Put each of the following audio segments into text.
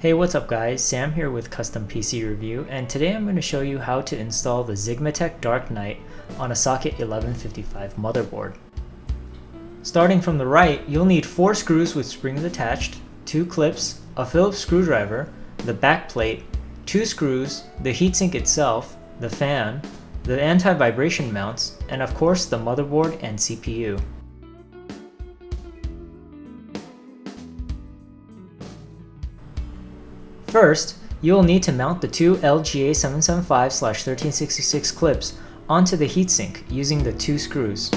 Hey, what's up guys, Sam here with Custom PC Review, and today I'm going to show you how to install the Xigmatek Dark Knight on a socket 1155 motherboard. Starting from the right, you'll need 4 screws with springs attached, 2 clips, a Phillips screwdriver, the back plate, 2 screws, the heatsink itself, the fan, the anti-vibration mounts, and of course the motherboard and CPU. First, you will need to mount the 2 LGA 775/1366 clips onto the heatsink using the 2 screws.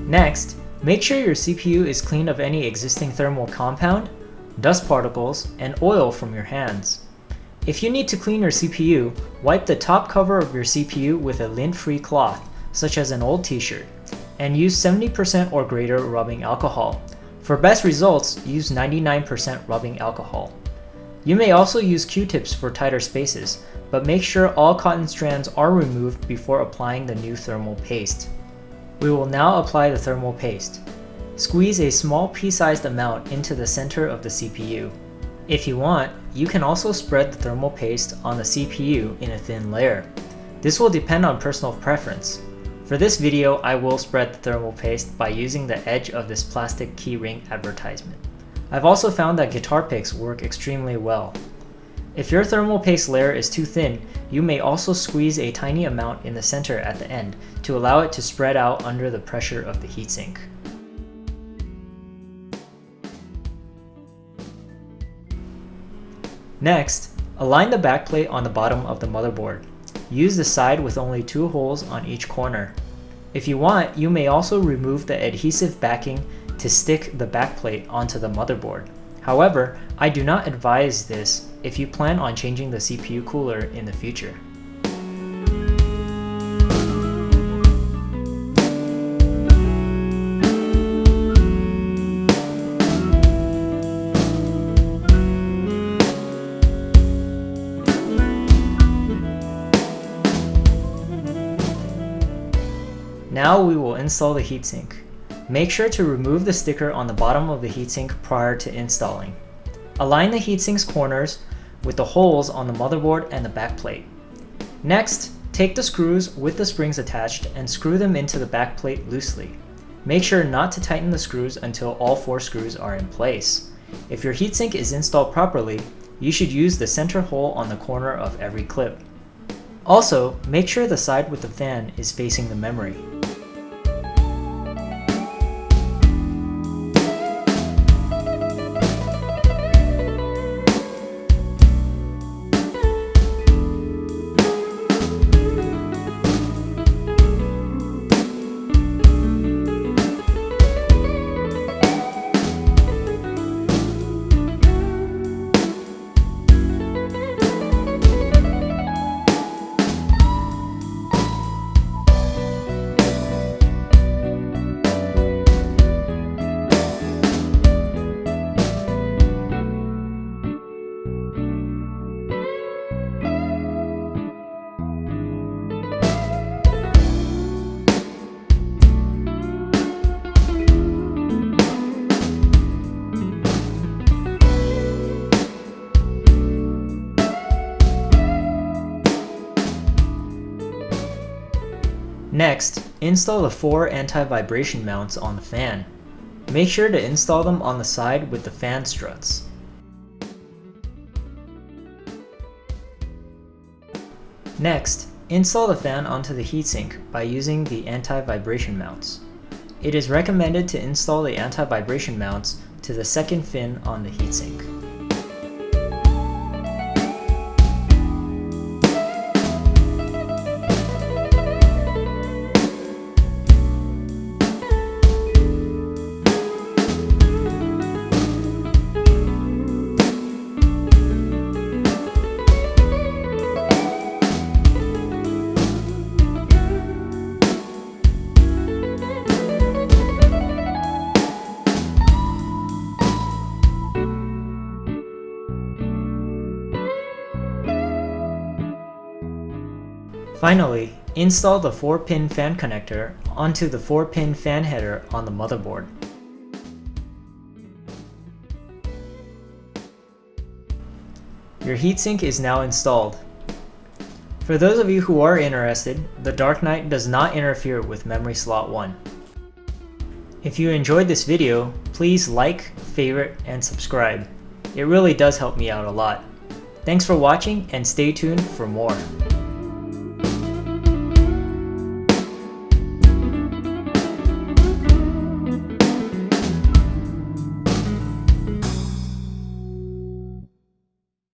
Next, make sure your CPU is clean of any existing thermal compound, dust particles, and oil from your hands. If you need to clean your CPU, wipe the top cover of your CPU with a lint-free cloth, such as an old t-shirt, and use 70% or greater rubbing alcohol. For best results, use 99% rubbing alcohol. You may also use Q-tips for tighter spaces, but make sure all cotton strands are removed before applying the new thermal paste. We will now apply the thermal paste. Squeeze a small pea-sized amount into the center of the CPU. If you want, you can also spread the thermal paste on the CPU in a thin layer. This will depend on personal preference. For this video, I will spread the thermal paste by using the edge of this plastic keyring advertisement. I've also found that guitar picks work extremely well. If your thermal paste layer is too thin, you may also squeeze a tiny amount in the center at the end to allow it to spread out under the pressure of the heatsink. Next, align the backplate on the bottom of the motherboard. Use the side with only 2 holes on each corner. If you want, you may also remove the adhesive backing to stick the backplate onto the motherboard. However, I do not advise this if you plan on changing the CPU cooler in the future. Now we will install the heatsink. Make sure to remove the sticker on the bottom of the heatsink prior to installing. Align the heatsink's corners with the holes on the motherboard and the backplate. Next, take the screws with the springs attached and screw them into the backplate loosely. Make sure not to tighten the screws until all 4 screws are in place. If your heatsink is installed properly, you should use the center hole on the corner of every clip. Also, make sure the side with the fan is facing the memory. Next, install the 4 anti-vibration mounts on the fan. Make sure to install them on the side with the fan struts. Next, install the fan onto the heatsink by using the anti-vibration mounts. It is recommended to install the anti-vibration mounts to the second fin on the heatsink. Finally, install the 4-pin fan connector onto the 4-pin fan header on the motherboard. Your heatsink is now installed. For those of you who are interested, the Dark Knight does not interfere with memory slot 1. If you enjoyed this video, please like, favorite, and subscribe. It really does help me out a lot. Thanks for watching and stay tuned for more.